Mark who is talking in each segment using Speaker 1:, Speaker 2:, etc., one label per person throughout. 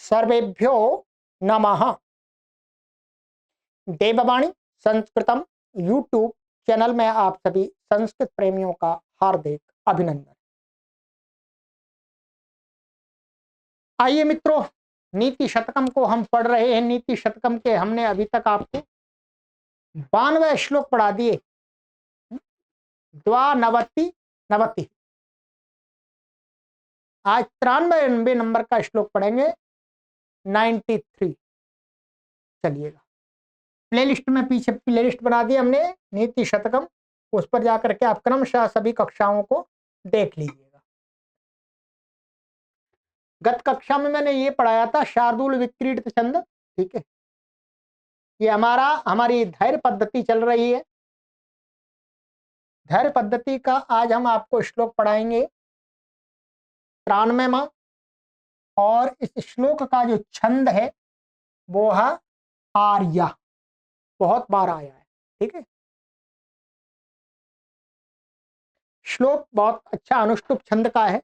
Speaker 1: सर्वेभ्यो नमः। देववाणी संस्कृतम YouTube channel में आप सभी संस्कृत प्रेमियों का हार्दिक अभिनंदन। आइए मित्रों, नीति शतकम को हम पढ़ रहे हैं। नीति शतकम के हमने अभी तक आपको 92 श्लोक पढ़ा दिए। 92 आज 93 नंबर का श्लोक पढ़ेंगे, 93। चलिएगा, प्लेलिस्ट में पीछे प्लेलिस्ट बना दी हमने नीति शतकम, उस पर जाकर के आप क्रमशः सभी कक्षाओं को देख लीजिएगा। गत कक्षा में मैंने ये पढ़ाया था शार्दूल विक्रीडित छंद, ठीक है। ये हमारी धैर्य पद्धति चल रही है। धैर्य पद्धति का आज हम आपको श्लोक पढ़ाएंगे 93वां, और इस श्लोक का जो छंद है वो है आर्या। बहुत बार आया है, ठीक है। श्लोक बहुत अच्छा अनुष्टुप छंद का है।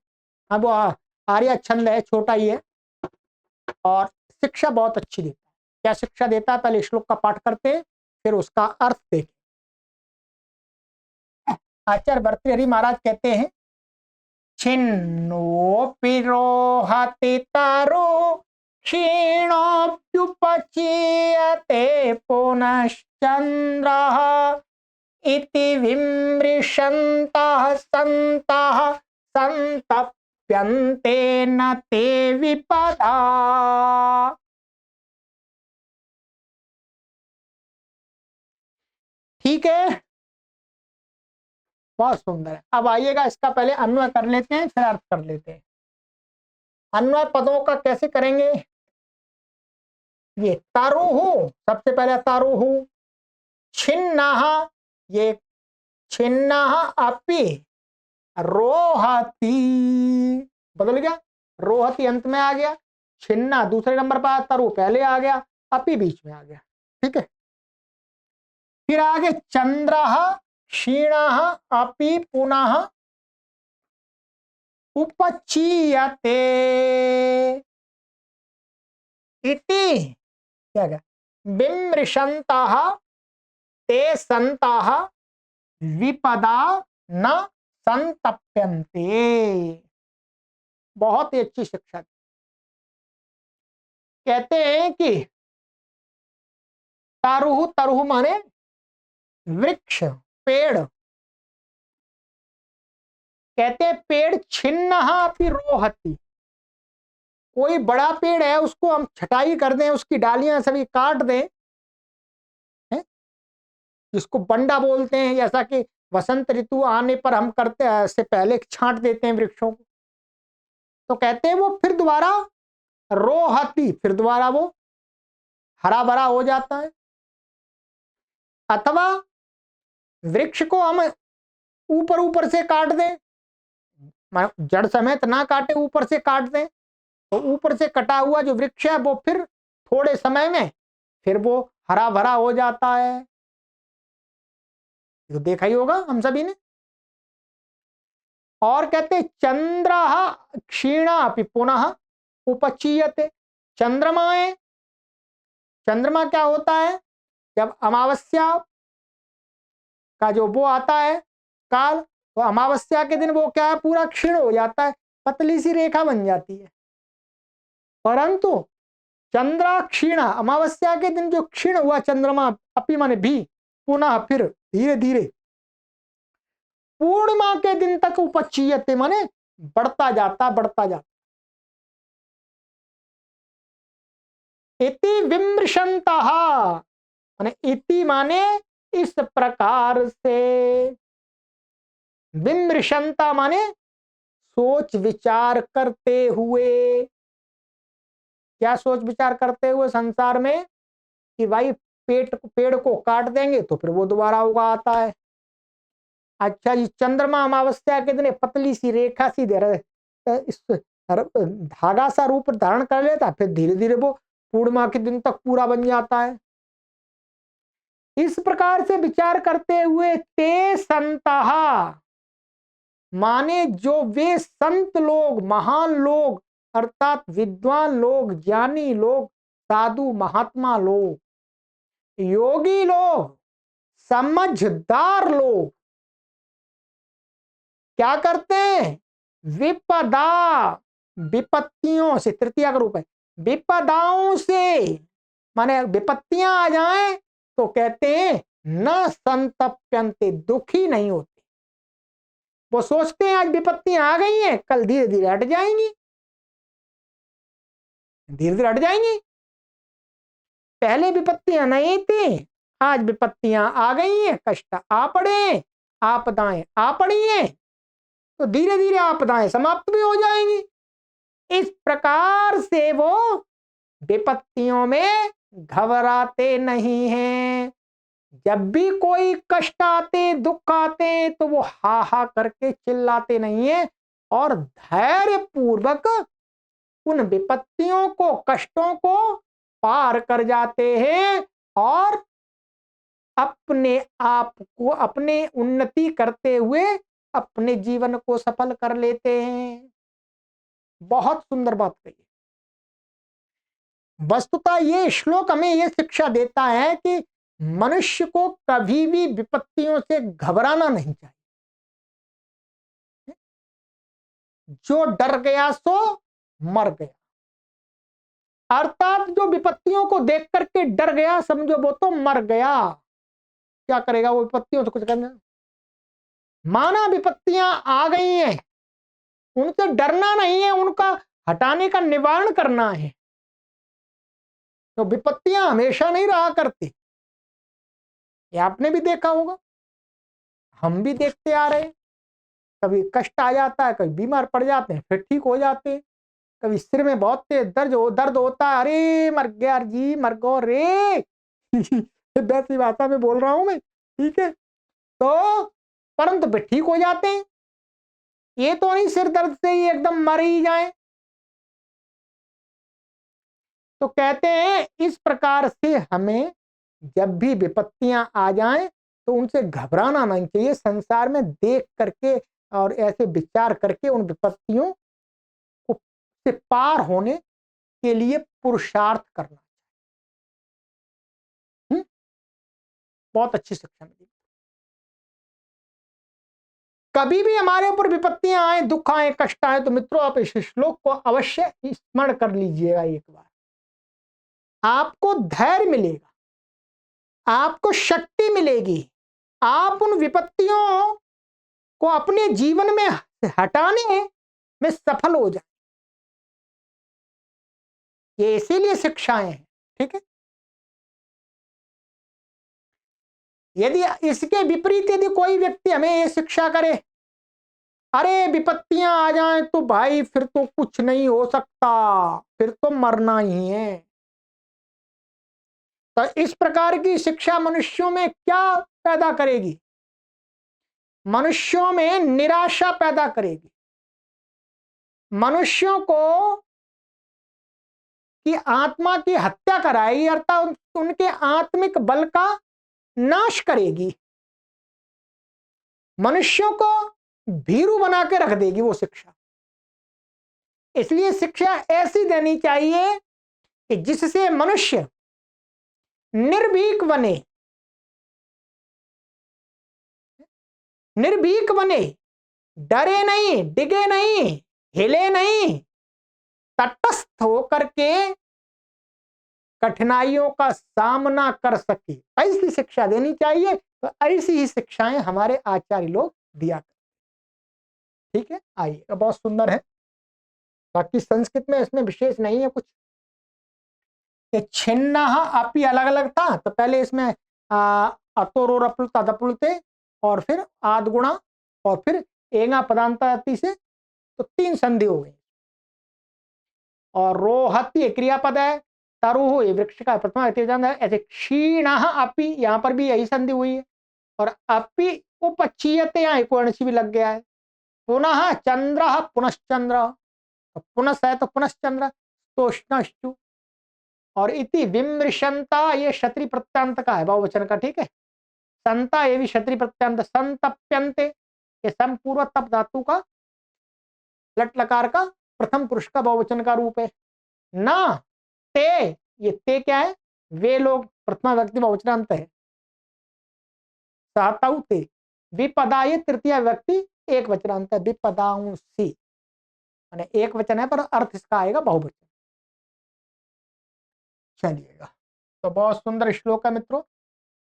Speaker 1: अब वो आर्या छंद है, छोटा ही है और शिक्षा बहुत अच्छी देता है। क्या शिक्षा देता है, पहले श्लोक का पाठ करते हैं फिर उसका अर्थ देखें। आचार्य भर्तृहरि महाराज कहते हैं, छिन्नोऽपि रोहति तारो क्षीणोऽप्युपचीयते पुनश्चन्द्रः इति विमृशन्तः सन्तः सन्तप्यन्ते न ते विपदा। ठीक है, बहुत सुंदर है। अब आइएगा, इसका पहले अन्वय कर लेते हैं फिर अर्थ कर लेते हैं। अन्वय पदों का कैसे करेंगे? ये तारुहु, सबसे पहले तारुहु। छिन्नः, ये छिन्नः अपि रोहति, बदल गया, रोहति अंत में आ गया, छिन्ना दूसरे नंबर पर, तरु पहले आ गया, अपि बीच में आ गया, ठीक है। फिर आगे चंद्रः क्षीणः अपि पुनः उपचीयते इति, क्या गया, विमृशन्तः ते सन्तः विपदा न संतप्यन्ते। बहुत ही अच्छी शिक्षा। कहते हैं कि तारुहु, तरुहु माने वृक्ष, पेड़। कहते हैं पेड़ छिन्नः अपि रोहति, कोई बड़ा पेड़ है उसको हम छटाई कर दें, उसकी डालियां सभी काट दें, जिसको बंडा बोलते हैं, जैसा कि वसंत ऋतु आने पर हम करते हैं, से पहले छांट देते हैं वृक्षों को, तो कहते हैं वो फिर दोबारा रोहति, फिर दोबारा वो हरा भरा हो जाता है। अथवा वृक्ष को हम ऊपर ऊपर से काट दें, जड़ समेत ना काटे, ऊपर से काट दें, तो ऊपर से कटा हुआ जो वृक्ष है वो फिर थोड़े समय में फिर वो हरा भरा हो जाता है। तो देखा ही होगा हम सभी ने। और कहते चंद्रः क्षीणा अपि पुनः उपचीयते। चंद्रमाएं, चंद्रमा क्या होता है, जब अमावस्या का जो वो आता है काल, तो अमावस्या के दिन वो क्या है, पूरा क्षीण हो जाता है, पतली सी रेखा बन जाती है। परंतु चंद्रा क्षीणा, अमावस्या के दिन जो क्षीण हुआ चंद्रमा, अपि माने भी, पुनः फिर धीरे धीरे पूर्णिमा के दिन तक उपचीयते माने बढ़ता जाता, बढ़ता जाता। इति विमृशन्तः माने, इति माने इस प्रकार से, विमृशन्ता माने सोच विचार करते हुए। क्या सोच विचार करते हुए? संसार में कि भाई पेड़ को काट देंगे तो फिर वो दोबारा उगा आता है। अच्छा जी, चंद्रमा अमावस्या के दिन पतली सी रेखा सी इस धागा सा रूप धारण कर लेता, फिर धीरे धीरे वो पूर्णिमा के दिन तक पूरा बन जाता है। इस प्रकार से विचार करते हुए ते संतः माने जो वे संत लोग, महान लोग, अर्थात विद्वान लोग, ज्ञानी लोग, साधु महात्मा लोग, योगी लोग, समझदार लोग क्या करते हैं? विपदा, विपत्तियों से, तृतीया का रूप है, विपदाओं से, माने विपत्तियां आ जाएं तो कहते हैं न संतप्यन्ते, दुखी नहीं होते। वो सोचते हैं आज विपत्तियां आ गई हैं, कल धीरे धीरे हट जाएंगी, धीरे धीरे हट जाएंगी। पहले विपत्तियां नहीं थी, आज विपत्तियां आ गई हैं, कष्ट आ पड़े, आपदाएं आ पड़ी हैं, तो धीरे धीरे आपदाएं समाप्त भी हो जाएंगी। इस प्रकार से वो विपत्तियों में घबराते नहीं हैं। जब भी कोई कष्ट आते, दुख आते, तो वो हा हा करके चिल्लाते नहीं है और धैर्य पूर्वक उन विपत्तियों को, कष्टों को पार कर जाते हैं और अपने आप को, अपने उन्नति करते हुए अपने जीवन को सफल कर लेते हैं। बहुत सुंदर बात कही। वस्तुतः ये श्लोक हमें ये शिक्षा देता है कि मनुष्य को कभी भी विपत्तियों से घबराना नहीं चाहिए। जो डर गया सो मर गया, अर्थात जो विपत्तियों को देख करके डर गया, समझो वो तो मर गया। क्या करेगा वो विपत्तियों से? कुछ करना। माना विपत्तियां आ गई हैं, उनसे डरना नहीं है, उनका हटाने का निवारण करना है। तो विपत्तियां हमेशा नहीं रहा करती, ये आपने भी देखा होगा, हम भी देखते आ रहे हैं। कभी कष्ट आ जाता है, कभी बीमार पड़ जाते हैं, फिर ठीक हो जाते हैं। कभी सिर में बहुत तेज दर्द होता है, अरे मर गया जी, मर गो रे वैसी भाषा में बोल रहा हूं मैं, ठीक है। तो परंतु फिर ठीक हो जाते हैं। ये तो नहीं सिर दर्द से ही एकदम मर ही जाए। तो कहते हैं इस प्रकार से हमें जब भी विपत्तियां आ जाएं तो उनसे घबराना नहीं चाहिए। संसार में देख करके और ऐसे विचार करके उन विपत्तियों को से पार होने के लिए पुरुषार्थ करना। बहुत अच्छी शिक्षा मिली। कभी भी हमारे ऊपर विपत्तियां आए, दुख आए, कष्ट आए, तो मित्रों आप इस श्लोक को अवश्य स्मरण कर लीजिएगा एक बार। आपको धैर्य मिलेगा, आपको शक्ति मिलेगी, आप उन विपत्तियों को अपने जीवन में हटाने में सफल हो जाए। ये इसीलिए शिक्षाएं हैं, ठीक है। यदि इसके विपरीत यदि कोई व्यक्ति हमें ये शिक्षा करे, अरे विपत्तियां आ जाएं तो भाई फिर तो कुछ नहीं हो सकता, फिर तो मरना ही है, तो इस प्रकार की शिक्षा मनुष्यों में क्या पैदा करेगी? मनुष्यों में निराशा पैदा करेगी। मनुष्यों को की आत्मा की हत्या कराएगी, अर्थात उनके आत्मिक बल का नाश करेगी। मनुष्यों को भीरू बना के रख देगी वो शिक्षा। इसलिए शिक्षा ऐसी देनी चाहिए कि जिससे मनुष्य निर्भीक बने, निर्भीक बने, डरे नहीं, डिगे नहीं, हिले नहीं, तटस्थ होकर के कठिनाइयों का सामना कर सके, ऐसी शिक्षा देनी चाहिए। तो ऐसी ही शिक्षाएं हमारे आचार्य लोग दिया करते। ठीक है, आइए, बहुत सुंदर है। बाकी संस्कृत में इसमें विशेष नहीं है कुछ। छिन्न अपि अलग अलग था, तो पहले इसमें अतोरोरप्लुते और फिर आदगुणा और फिर एंगा पदांताति से, तो 3 संधि हो गई। और रोहत्य क्रियापद है, तरुह ये वृक्ष का प्रथमा है, ऐसे क्षीण अपि यहाँ पर भी यही संधि हुई है। और अपि उपचीयते यहाँ एक वर्ण भी लग गया है। पुनः चंद्र पुनश्चंद्र, पुनः है तो पुनश्चंद्र, तोष्णष्टु। और इति विमृशंता ये क्षत्रि प्रत्यांत का है, बहुवचन का, ठीक है। संता ये भी क्षत्रि प्रत्यांत, संतप्यंते ये संपूर्व तप धातु का लट लकार का प्रथम पुरुष का बहुवचन का रूप है। ना ते, ये ते क्या है? वे लोग प्रथमा व्यक्ति बहुवचनांत है। सहतौ ते, विपदा ये तृतीय व्यक्ति एक वचनांत है, विपदांसी माने एक वचन है पर अर्थ इसका आएगा बहुवचन। चलिएगा, तो बहुत सुंदर श्लोक है मित्रों,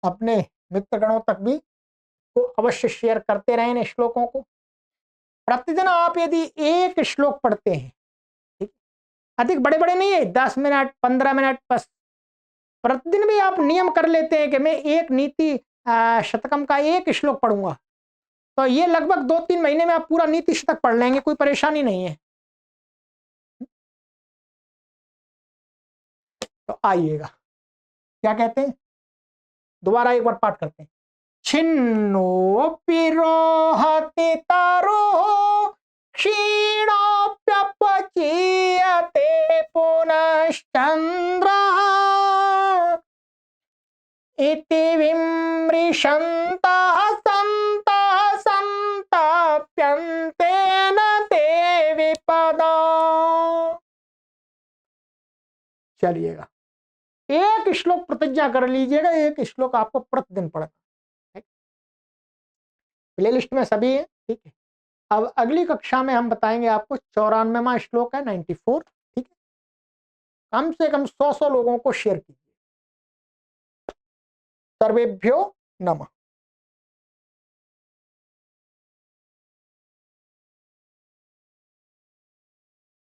Speaker 1: अपने मित्रगणों तक भी तो अवश्य शेयर करते रहें इन श्लोकों को। प्रतिदिन आप यदि एक श्लोक पढ़ते हैं, ठीक, अधिक बड़े बड़े नहीं है, 10 मिनट 15 मिनट बस, प्रतिदिन भी आप नियम कर लेते हैं कि मैं एक नीति शतकम का एक श्लोक पढ़ूंगा, तो ये लगभग 2-3 महीने में आप पूरा नीति शतक पढ़ लेंगे, कोई परेशानी नहीं है। तो आइएगा, क्या कहते हैं, दोबारा एक बार पाठ करते हैं। छिन्नोऽपि रोहति तरुः क्षीणोऽप्यपचीयते पुनश्चन्द्रः इति विमृशन्तः सन्तः सन्ताप्यन्ते न ते विपदा। चलिएगा, एक श्लोक प्रतिज्ञा कर लीजिएगा, एक श्लोक आपको प्रतिदिन पढ़ना, प्ले लिस्ट में सभी है, ठीक है। अब अगली कक्षा में हम बताएंगे आपको 94वां श्लोक है, 94, ठीक है। कम से कम 100 लोगों को शेयर कीजिए। सर्वेभ्यो नमः।